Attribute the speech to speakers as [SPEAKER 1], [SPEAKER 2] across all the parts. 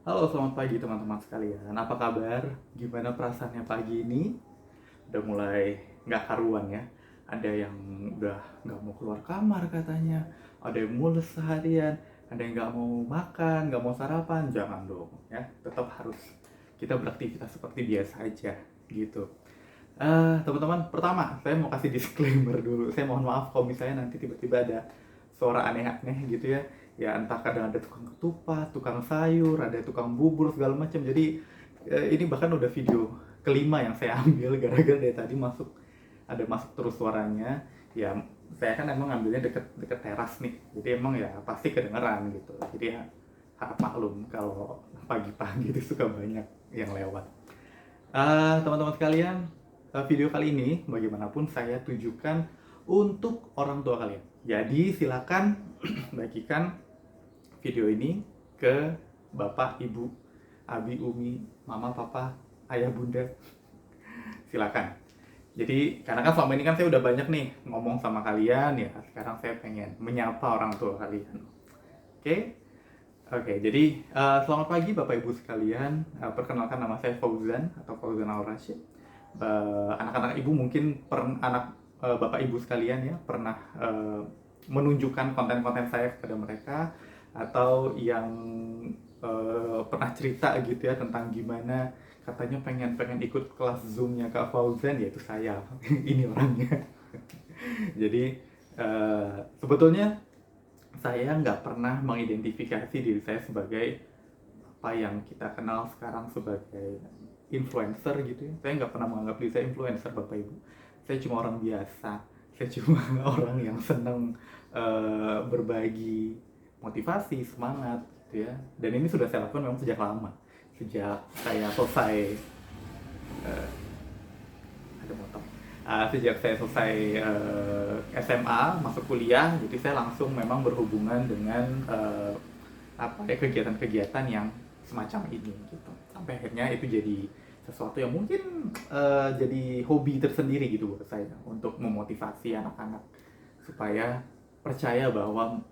[SPEAKER 1] Halo, selamat pagi teman-teman sekalian. Apa kabar? Gimana perasaannya pagi ini? Udah mulai nggak karuan ya. Ada yang udah nggak mau keluar kamar katanya. Ada yang mules seharian. Ada yang nggak mau makan, nggak mau sarapan. Jangan dong ya. Tetap harus kita beraktivitas seperti biasa aja gitu. Teman-teman, pertama saya mau kasih disclaimer dulu. Saya mohon maaf kalau misalnya nanti tiba-tiba ada suara aneh-aneh gitu ya. Ya entah kadang ada tukang ketupat, tukang sayur, ada tukang bubur segala macam. Jadi ini bahkan udah video kelima yang saya ambil gara-gara dari tadi masuk terus suaranya. Ya saya kan emang ngambilnya deket deket teras nih. Jadi emang ya pasti kedengeran gitu. Jadi ya harap maklum kalau pagi-pagi itu suka banyak yang lewat. Teman-teman sekalian, video kali ini bagaimanapun saya tujukan untuk orang tua kalian. Jadi silakan bagikan video ini ke bapak, ibu, abi, umi, mama, papa, ayah, bunda. Silakan. Jadi karena kan selama ini kan saya udah banyak nih ngomong sama kalian ya. Sekarang saya pengen menyapa orang tua kalian. Oke? Oke, jadi selamat pagi Bapak Ibu sekalian. Perkenalkan nama saya Fauzan atau Fauzan Al Rashid. Anak-anak Ibu mungkin Bapak Ibu sekalian ya pernah menunjukkan konten-konten saya kepada mereka atau yang pernah cerita gitu ya tentang gimana katanya pengen ikut kelas Zoom-nya Kak Fauzan, yaitu saya. Ini orangnya. Jadi sebetulnya saya nggak pernah mengidentifikasi diri saya sebagai apa yang kita kenal sekarang sebagai influencer gitu ya. Saya nggak pernah menganggap diri saya influencer, Bapak Ibu. Saya cuma orang biasa. Saya cuma orang yang senang berbagi motivasi, semangat gitu ya. Dan ini sudah saya lakukan memang sejak lama. Sejak saya selesai ada motor. Sejak saya selesai SMA masuk kuliah, jadi saya langsung memang berhubungan dengan kegiatan-kegiatan yang semacam ini gitu. Sampai akhirnya itu jadi sesuatu yang mungkin jadi hobi tersendiri gitu buat saya untuk memotivasi anak-anak supaya percaya bahwa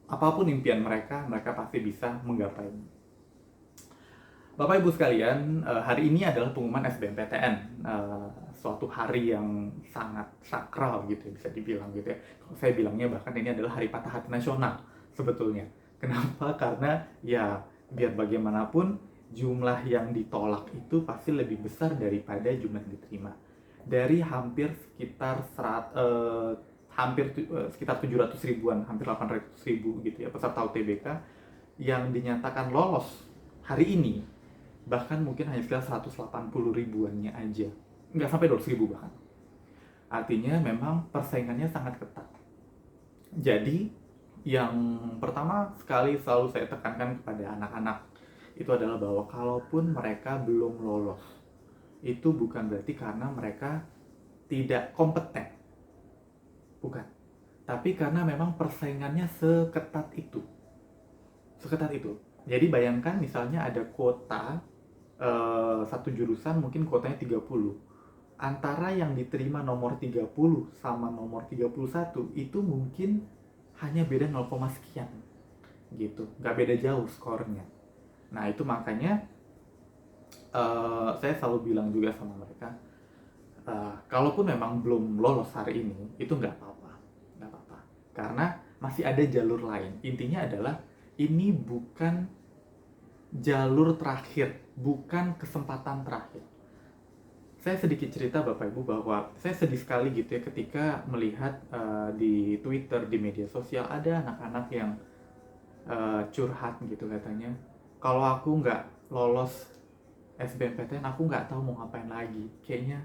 [SPEAKER 1] apapun impian mereka, mereka pasti bisa menggapainya. Bapak Ibu sekalian, hari ini adalah pengumuman SBMPTN. Suatu hari yang sangat sakral gitu bisa dibilang gitu ya. Kalau saya bilangnya bahkan ini adalah hari patah hati nasional sebetulnya. Kenapa? Karena ya biar bagaimanapun jumlah yang ditolak itu pasti lebih besar daripada jumlah yang diterima. Dari hampir sekitar sekitar 700 ribuan, hampir 800 ribu gitu ya peserta UTBK yang dinyatakan lolos hari ini, bahkan mungkin hanya sekitar 180 ribuannya aja, nggak sampai 200 ribu bahkan. Artinya memang persaingannya sangat ketat. Jadi yang pertama sekali selalu saya tekankan kepada anak-anak itu adalah bahwa kalaupun mereka belum lolos, itu bukan berarti karena mereka tidak kompeten, bukan, tapi karena memang persaingannya seketat itu. Jadi bayangkan misalnya ada kuota satu jurusan mungkin kuotanya 30. Antara yang diterima nomor 30 sama nomor 31 itu mungkin hanya beda 0, sekian gitu. Nggak beda jauh skornya. Nah itu makanya saya selalu bilang juga sama mereka, kalaupun memang belum lolos hari ini, itu nggak apa-apa. Nggak apa-apa. Karena masih ada jalur lain. Intinya adalah ini bukan jalur terakhir, bukan kesempatan terakhir. Saya sedikit cerita Bapak Ibu bahwa saya sedih sekali gitu ya ketika melihat di Twitter, di media sosial ada anak-anak yang curhat gitu katanya, kalau aku nggak lolos SBMPTN aku nggak tahu mau ngapain lagi, kayaknya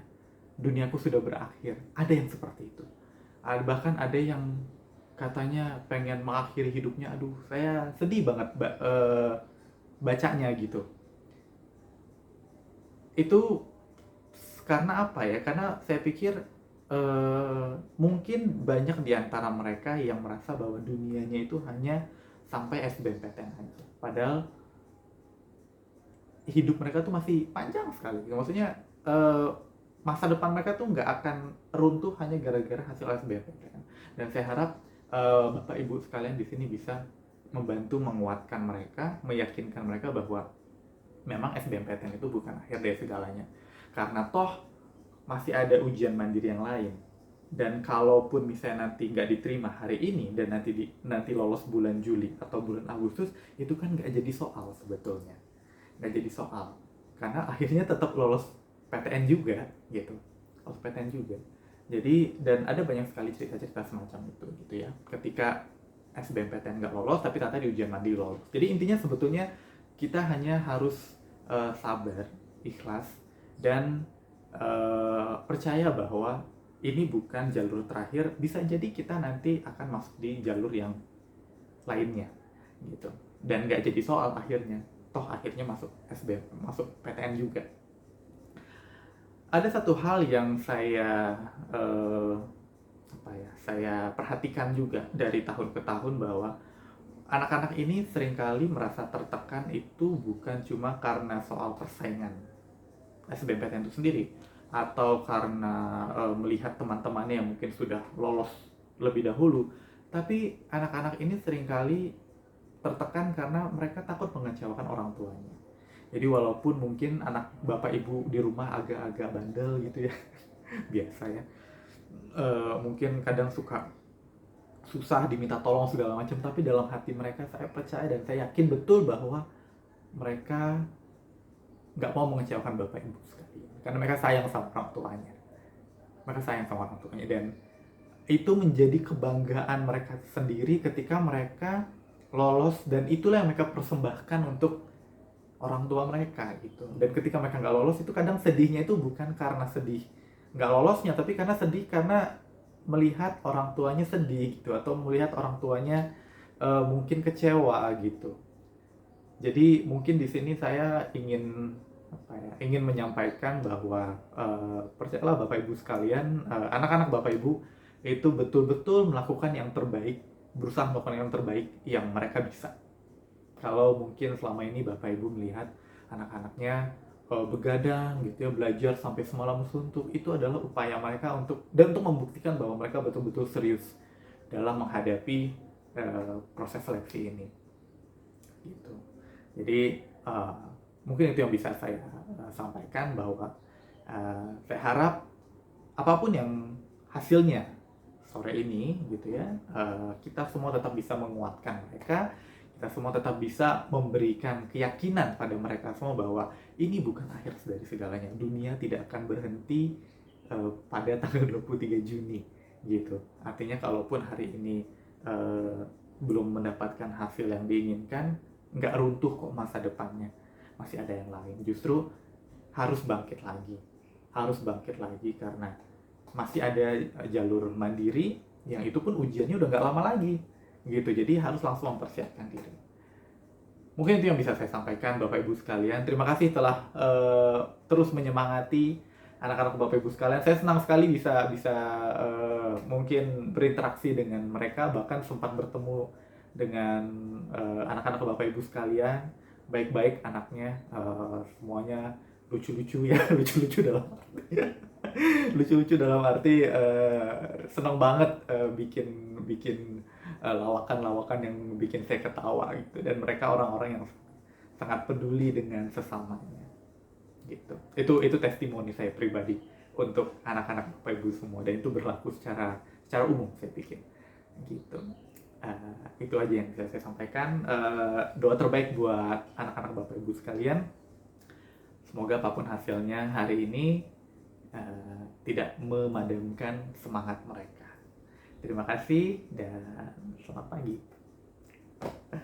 [SPEAKER 1] duniaku sudah berakhir. Ada yang seperti itu. Bahkan ada yang katanya pengen mengakhiri hidupnya. Aduh, saya sedih banget bacanya gitu. Itu karena apa ya? Karena saya pikir mungkin banyak di antara mereka yang merasa bahwa dunianya itu hanya sampai SBMPTN aja. Padahal hidup mereka tuh masih panjang sekali. Maksudnya masa depan mereka tuh nggak akan runtuh hanya gara-gara hasil SBMPTN. Dan saya harap Bapak Ibu sekalian di sini bisa membantu menguatkan mereka, meyakinkan mereka bahwa memang SBMPTN itu bukan akhir dari segalanya, karena toh masih ada ujian mandiri yang lain. Dan kalaupun misalnya nanti nggak diterima hari ini dan nanti lolos bulan Juli atau bulan Agustus, itu kan nggak jadi soal sebetulnya, nggak jadi soal, karena akhirnya tetap lolos PTN juga gitu, lolos PTN juga. Jadi dan ada banyak sekali cerita-cerita semacam itu gitu ya, ketika SBMPTN nggak lolos tapi ternyata di ujian mandiri lolos. Jadi intinya sebetulnya kita hanya harus sabar, ikhlas, dan percaya bahwa ini bukan jalur terakhir. Bisa jadi kita nanti akan masuk di jalur yang lainnya gitu, dan nggak jadi soal akhirnya, toh akhirnya masuk masuk PTN juga. Ada satu hal yang saya perhatikan juga dari tahun ke tahun, bahwa anak-anak ini seringkali merasa tertekan itu bukan cuma karena soal persaingan SBMPTN itu sendiri, atau karena melihat teman-temannya yang mungkin sudah lolos lebih dahulu, tapi anak-anak ini seringkali tertekan karena mereka takut mengecewakan orang tuanya. Jadi walaupun mungkin anak bapak ibu di rumah agak-agak bandel gitu ya, biasa ya, mungkin kadang suka susah diminta tolong segala macam, tapi dalam hati mereka saya percaya dan saya yakin betul bahwa mereka nggak mau mengecewakan bapak ibu sekalian, karena mereka sayang sama orang tuanya, dan itu menjadi kebanggaan mereka sendiri ketika mereka lolos, dan itulah yang mereka persembahkan untuk orang tua mereka gitu. Dan ketika mereka nggak lolos, itu kadang sedihnya itu bukan karena sedih nggak lolosnya, tapi karena sedih karena melihat orang tuanya sedih gitu, atau melihat orang tuanya mungkin kecewa gitu. Jadi mungkin di sini saya ingin menyampaikan bahwa percayalah bapak ibu sekalian, anak-anak bapak ibu itu betul-betul melakukan yang terbaik, berusaha melakukan yang terbaik yang mereka bisa. Kalau mungkin selama ini bapak ibu melihat anak-anaknya begadang gitu ya, belajar sampai semalam suntuk, itu adalah upaya mereka untuk membuktikan bahwa mereka betul-betul serius dalam menghadapi proses seleksi ini gitu. Jadi mungkin itu yang bisa saya sampaikan, bahwa saya harap apapun yang hasilnya sore ini gitu ya, kita semua tetap bisa menguatkan mereka, kita semua tetap bisa memberikan keyakinan pada mereka semua bahwa ini bukan akhir dari segalanya. Dunia tidak akan berhenti pada tanggal 23 Juni gitu. Artinya kalaupun hari ini belum mendapatkan hasil yang diinginkan, nggak runtuh kok masa depannya. Masih ada yang lain. Justru harus bangkit lagi karena masih ada jalur mandiri yang itu pun ujiannya udah nggak lama lagi gitu. Jadi harus langsung mempersiapkan diri. Mungkin itu yang bisa saya sampaikan Bapak Ibu sekalian. Terima kasih telah terus menyemangati anak-anak Bapak Ibu sekalian. Saya senang sekali bisa mungkin berinteraksi dengan mereka, bahkan sempat bertemu dengan anak-anak Bapak Ibu sekalian. Baik-baik anaknya, semuanya lucu-lucu ya, lucu-lucu dalam arti senang banget bikin lawakan-lawakan yang bikin saya ketawa gitu, dan mereka orang-orang yang sangat peduli dengan sesamanya gitu. Itu testimoni saya pribadi untuk anak-anak Bapak Ibu semua, dan itu berlaku secara umum saya pikir gitu. Itu aja yang bisa saya sampaikan. Doa terbaik buat anak-anak Bapak Ibu sekalian, semoga apapun hasilnya hari ini tidak memadamkan semangat mereka. Terima kasih dan selamat pagi.